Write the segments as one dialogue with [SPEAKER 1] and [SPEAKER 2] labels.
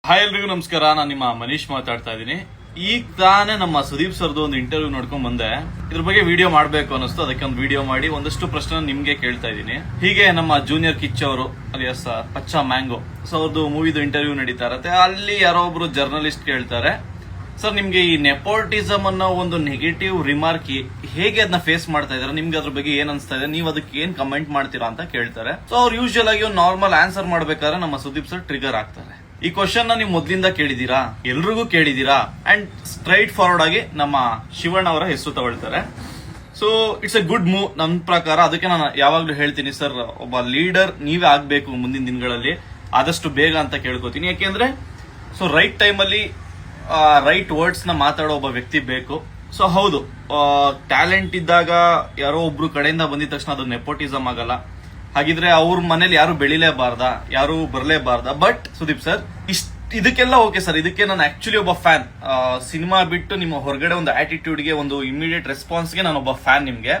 [SPEAKER 1] Hi ಎಲ್ರಿಗೂ ನಮಸ್ಕಾರ. ನಾನು ನಿಮ್ಮ ಮನೀಶ್ ಮಾತಾಡ್ತಾ ಇದ್ದೀನಿ. ಈಗ ತಾನೇ ನಮ್ಮ ಸುದೀಪ್ ಸರ್ದು ಒಂದು ಇಂಟರ್ವ್ಯೂ ನೋಡ್ಕೊಂಡ್ ಬಂದೆ. ಇದ್ರ ಬಗ್ಗೆ ವಿಡಿಯೋ ಮಾಡ್ಬೇಕು ಅನಿಸ್ತು, ಅದಕ್ಕೆ ಒಂದು ವಿಡಿಯೋ ಮಾಡಿ ಒಂದಷ್ಟು ಪ್ರಶ್ನೆ ನಿಮ್ಗೆ ಕೇಳ್ತಾ ಇದ್ದೀನಿ. ಹೀಗೆ ನಮ್ಮ ಜೂನಿಯರ್ ಕಿಚ್ ಅವರು ಅಲಿಯಾಸ್ ಪಚ್ಚಾ ಮ್ಯಾಂಗೋ ಅವ್ರದ್ದು ಮೂವಿದು ಇಂಟರ್ವ್ಯೂ ನಡೀತಾ ಇರತ್ತೆ. ಅಲ್ಲಿ ಯಾರೋ ಒಬ್ರು ಜರ್ನಲಿಸ್ಟ್ ಕೇಳ್ತಾರೆ, ಸರ್ ನಿಮ್ಗೆ ಈ ನೆಪೋಟಿಸಮ್ ಅನ್ನೋ ಒಂದು ನೆಗೆಟಿವ್ ರಿಮಾರ್ಕ್ ಹೇಗೆ ಅದನ್ನ ಫೇಸ್ ಮಾಡ್ತಾ ಇದಾರೆ, ನಿಮ್ಗೆ ಅದ್ರ ಬಗ್ಗೆ ಏನ್ ಅನ್ಸ್ತಾ ಇದೆ, ನೀವು ಅದಕ್ಕೆ ಏನ್ ಕಮೆಂಟ್ ಮಾಡ್ತೀರಾ ಅಂತ ಕೇಳ್ತಾರೆ. ಸೊ ಅವ್ರು ಯೂಶುವಲ್ ಆಗಿ ನಾರ್ಮಲ್ ಆನ್ಸರ್ ಮಾಡ್ಬೇಕಾದ್ರೆ ನಮ್ಮ ಸುದೀಪ್ ಸರ್ ಟ್ರಿಗರ್ ಆಗ್ತಾರೆ. ಈ ಕ್ವಶನ್ ನ ನೀವು ಮೊದ್ಲಿಂದ ಕೇಳಿದೀರಾ, ಎಲ್ರಿಗೂ ಕೇಳಿದೀರಾ, ಅಂಡ್ ಸ್ಟ್ರೈಟ್ ಫಾರ್ವರ್ಡ್ ಆಗಿ ನಮ್ಮ ಶಿವಣ್ಣ ಅವರ ಹೆಸರು ತಗೊಳ್ತಾರೆ. So it's A good move ನನ್ನ ಪ್ರಕಾರ. ಅದಕ್ಕೆ ನಾನು ಯಾವಾಗ್ಲೂ ಹೇಳ್ತೀನಿ, ಸರ್ ಒಬ್ಬ ಲೀಡರ್ ನೀವೇ ಆಗ್ಬೇಕು ಮುಂದಿನ ದಿನಗಳಲ್ಲಿ, ಆದಷ್ಟು ಬೇಗ ಅಂತ ಕೇಳ್ಕೊತೀನಿ. ಯಾಕೆಂದ್ರೆ ಸೊ ರೈಟ್ ಟೈಮಲ್ಲಿ ರೈಟ್ ವರ್ಡ್ಸ್ ನ ಮಾತಾಡೋ ಒಬ್ಬ ವ್ಯಕ್ತಿ ಬೇಕು. ಸೊ ಹೌದು, ಟ್ಯಾಲೆಂಟ್ ಇದ್ದಾಗ ಯಾರೋ ಒಬ್ರು ಕಡೆಯಿಂದ ಬಂದಿದ ತಕ್ಷಣ ಅದು ನೆಪೋಟಿಸಮ್ ಆಗಲ್ಲ. ಹಾಗಿದ್ರೆ ಅವ್ರ ಮನೇಲಿ ಯಾರು ಬೆಳಿಲೇಬಾರ್ದ, ಯಾರು ಬರಲೇಬಾರ್ದ. ಬಟ್ ಸುದೀಪ್ ಸರ್ ಇದಕ್ಕೆಲ್ಲ ಓಕೆ ಸರ್, ಇದಕ್ಕೆ ನಾನು ಆಕ್ಚುಲಿ ಒಬ್ಬ ಫ್ಯಾನ್. ಸಿನಿಮಾ ಬಿಟ್ಟು ನಿಮ್ಮ ಹೊರಗಡೆ ಒಂದು ಆಟಿಟ್ಯೂಡ್ಗೆ, ಒಂದು ಇಮಿಡಿಯೇಟ್ ರೆಸ್ಪಾನ್ಸ್ಗೆ ನಾನು ಒಬ್ಬ ಫ್ಯಾನ್ ನಿಮ್ಗೆ.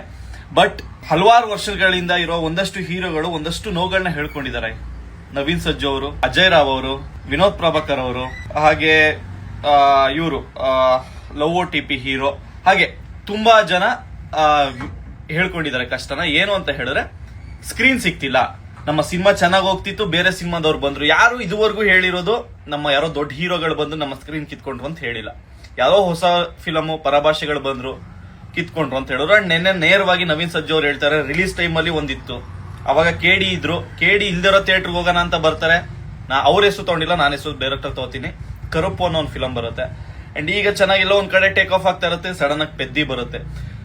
[SPEAKER 1] ಬಟ್ ಹಲವಾರು ವರ್ಷಗಳಿಂದ ಇರೋ ಒಂದಷ್ಟು ಹೀರೋಗಳು ಒಂದಷ್ಟು ನೋವುಗಳನ್ನ ಹೇಳ್ಕೊಂಡಿದ್ದಾರೆ. ನವೀನ್ ಸಜ್ಜು ಅವರು, ಅಜಯ್ ರಾವ್ ಅವರು, ವಿನೋದ್ ಪ್ರಭಾಕರ್ ಅವರು, ಹಾಗೆ ಇವರು love O T P hero, ಹಾಗೆ ತುಂಬಾ ಜನ ಹೇಳ್ಕೊಂಡಿದ್ದಾರೆ ಕಷ್ಟನ. ಏನು ಅಂತ ಹೇಳಿದ್ರೆ ಸ್ಕ್ರೀನ್ ಸಿಕ್ತಿಲ್ಲ, ನಮ್ಮ ಸಿನಿಮಾ ಚೆನ್ನಾಗಿ ಹೋಗ್ತಿತ್ತು, ಬೇರೆ ಸಿನಿಮಾದವ್ರು ಬಂದ್ರು. ಯಾರು ಇದುವರೆಗೂ ಹೇಳಿರೋದು ನಮ್ಮ ಯಾರೋ ದೊಡ್ಡ ಹೀರೋಗಳು ಬಂದು ನಮ್ಮ ಸ್ಕ್ರೀನ್ ಕಿತ್ಕೊಂಡ್ರು ಅಂತ ಹೇಳಿಲ್ಲ. ಯಾರೋ ಹೊಸ ಫಿಲಮು ಪರಭಾಷೆಗಳು ಬಂದ್ರು ಕಿತ್ಕೊಂಡ್ರು ಅಂತ ಹೇಳಿದ್ರು. ಅಂಡ್ ನೆನ್ನೆ ನೇರವಾಗಿ ನವೀನ್ ಸಜ್ಜು ಅವ್ರು ಹೇಳ್ತಾರೆ, ರಿಲೀಸ್ ಟೈಮ್ ಅಲ್ಲಿ ಒಂದಿತ್ತು, ಅವಾಗ ಕೇಡಿ ಇದ್ರು, ಕೇಡಿ ಇಲ್ದಿರೋ ಥಿಯೇಟರ್ಗೆ ಹೋಗೋಣ ಅಂತ ಬರ್ತಾರೆ. ಅವ್ರ ಹೆಸರು ತಗೊಂಡಿಲ್ಲ, ನಾನು ಹೆಸರು ಬೇರೆ ತಗೋತೀನಿ. ಕರುಪ್ಪು ಅನ್ನೋ ಒಂದು ಫಿಲಂ ಬರುತ್ತೆ. ಅಂಡ್ ಈಗ ಚೆನ್ನಾಗಿಲ್ಲ ಒಂದ್ ಕಡೆ ಟೇಕ್ ಆಫ್ ಆಗ್ತಾ ಇರುತ್ತೆ, ಸಡನ್ ಆಗಿ ಪೆದ್ದಿ ಬರುತ್ತೆ.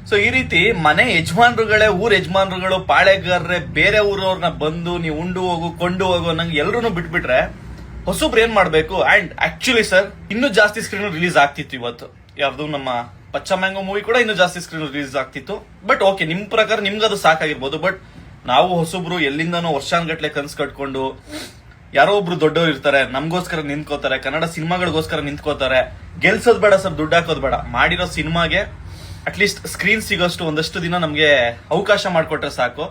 [SPEAKER 1] ಸೊ ಈ ರೀತಿ ಮನೆ ಯಜಮಾನ್ರುಗಳೇ, ಊರ್ ಯಜಮಾನ್ರುಗಳು, ಪಾಳೆಗಾರರೇ, ಬೇರೆ ಊರವ್ರನ್ನ ಬಂದು ನೀವು ಉಂಡು ಹೋಗು ಕೊಂಡು ಹೋಗು ನಂಗೆ ಎಲ್ರು ಬಿಟ್ಬಿಟ್ರೆ ಹೊಸಬ್ರು ಏನ್ ಮಾಡ್ಬೇಕು? ಅಂಡ್ ಆಕ್ಚುಲಿ ಸರ್ ಇನ್ನೂ ಜಾಸ್ತಿ ಸ್ಕ್ರೀನ್ ರಿಲೀಸ್ ಆಗ್ತಿತ್ತು ಇವತ್ತು. ಯಾವ್ದು ನಮ್ಮ ಪಚ್ಚಾ ಮ್ಯಾಂಗೋ ಮೂವಿ ಕೂಡ ಇನ್ನೂ ಜಾಸ್ತಿ ಸ್ಕ್ರೀನ್ ರಿಲೀಸ್ ಆಗ್ತಿತ್ತು. ಬಟ್ ಓಕೆ, ನಿಮ್ ಪ್ರಕಾರ ನಿಮ್ಗೆ ಅದು ಸಾಕಾಗಿರ್ಬೋದು. ಬಟ್ ನಾವು ಹೊಸಬ್ರು ಎಲ್ಲಿಂದನೋ ವರ್ಷಾನ್ಗಟ್ಲೆ ಕನ್ಸ್ ಕಟ್ಕೊಂಡು, ಯಾರೋ ಒಬ್ರು ದೊಡ್ಡವ್ರು ಇರ್ತಾರೆ, ನಮ್ಗೋಸ್ಕರ ನಿಂತ್ಕೋತಾರೆ, ಕನ್ನಡ ಸಿನಿಮಾಗಳಿಗೋಸ್ಕರ ನಿಂತ್ಕೋತಾರೆ. ಗೆಲ್ಸೋದ್ ಬೇಡ ಸರ್, ದುಡ್ಡು ಹಾಕೋದ್ ಬೇಡ, ಮಾಡಿರೋ ಸಿನಿಮಾಗೆ ಅಟ್ಲೀಸ್ಟ್ ಸ್ಕ್ರೀನ್ ಸಿಗೋಷ್ಟು ಒಂದಷ್ಟು ದಿನ ನಮ್ಗೆ ಅವಕಾಶ ಮಾಡಿಕೊಟ್ರೆ ಸಾಕು.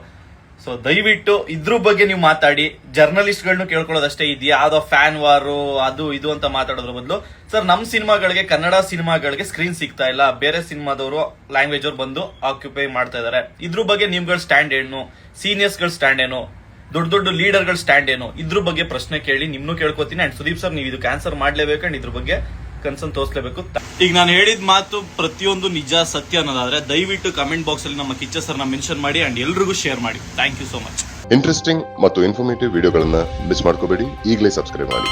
[SPEAKER 1] ಸೊ ದಯವಿಟ್ಟು ಇದ್ರ ಬಗ್ಗೆ ನೀವು ಮಾತಾಡಿ. ಜರ್ನಲಿಸ್ಟ್ಗಳನ್ನು ಕೇಳ್ಕೊಳ್ಳೋದಷ್ಟೇ ಇದೆಯಾ, ಯಾವ್ದೋ ಫ್ಯಾನ್ ವಾರು ಅದು ಇದು ಅಂತ ಮಾತಾಡೋದ್ರ ಬದಲು, ಸರ್ ನಮ್ ಸಿನಿಮಾಗಳಿಗೆ, ಕನ್ನಡ ಸಿನಿಮಾಗಳಿಗೆ ಸ್ಕ್ರೀನ್ ಸಿಗ್ತಾ ಇಲ್ಲ, ಬೇರೆ ಸಿನಿಮಾದವರು ಲ್ಯಾಂಗ್ವೇಜ್ ಅವ್ರು ಬಂದು ಆಕ್ಯುಪೈ ಮಾಡ್ತಾ ಇದಾರೆ, ಇದ್ರ ಬಗ್ಗೆ ನಿಮ್ಗಳ ಸ್ಟ್ಯಾಂಡ್ ಏನು, ಸೀನಿಯರ್ಸ್ ಗಳ ಸ್ಟ್ಯಾಂಡ್ ಏನು, ದೊಡ್ಡ ದೊಡ್ಡ ಲೀಡರ್ ಗಳ ಸ್ಟ್ಯಾಂಡ್ ಏನು, ಇದ್ರ ಬಗ್ಗೆ ಪ್ರಶ್ನೆ ಕೇಳಿ. ನಿಮ್ನು ಕೇಳ್ಕೊತೀನಿ. ಅಂಡ್ ಸುದೀಪ್ ಸರ್ ನೀವು ಇದಕ್ಕೆ ಆನ್ಸರ್ ಮಾಡ್ಲೇಬೇಕು, ಅಂಡ್ ಇದ್ರ ಬಗ್ಗೆ ಕನ್ಸರ್ನ್ ತೋರಿಸಲೇಬೇಕು. ಈಗ ನಾನು ಹೇಳಿದ ಮಾತು ಪ್ರತಿಯೊಂದು ನಿಜ ಸತ್ಯ ಅನ್ನೋದಾದ್ರೆ ದಯವಿಟ್ಟು ಕಮೆಂಟ್ ಬಾಕ್ಸ್ ಅಲ್ಲಿ ನಮ್ಮ ಕಿಚ್ಚ ಸರ್ನ ಮೆನ್ಷನ್ ಮಾಡಿ ಅಂಡ್ ಎಲ್ರಿಗೂ ಶೇರ್ ಮಾಡಿ. Thank you so much.
[SPEAKER 2] Interesting ಮತ್ತು ಇನ್ಫಾರ್ಮೇಟಿವ್ ವಿಡಿಯೋಗಳನ್ನ ಮಿಸ್ ಮಾಡ್ಕೋಬೇಡಿ. ಈಗಲೇ ಸಬ್ಸ್ಕ್ರೈಬ್ ಮಾಡಿ.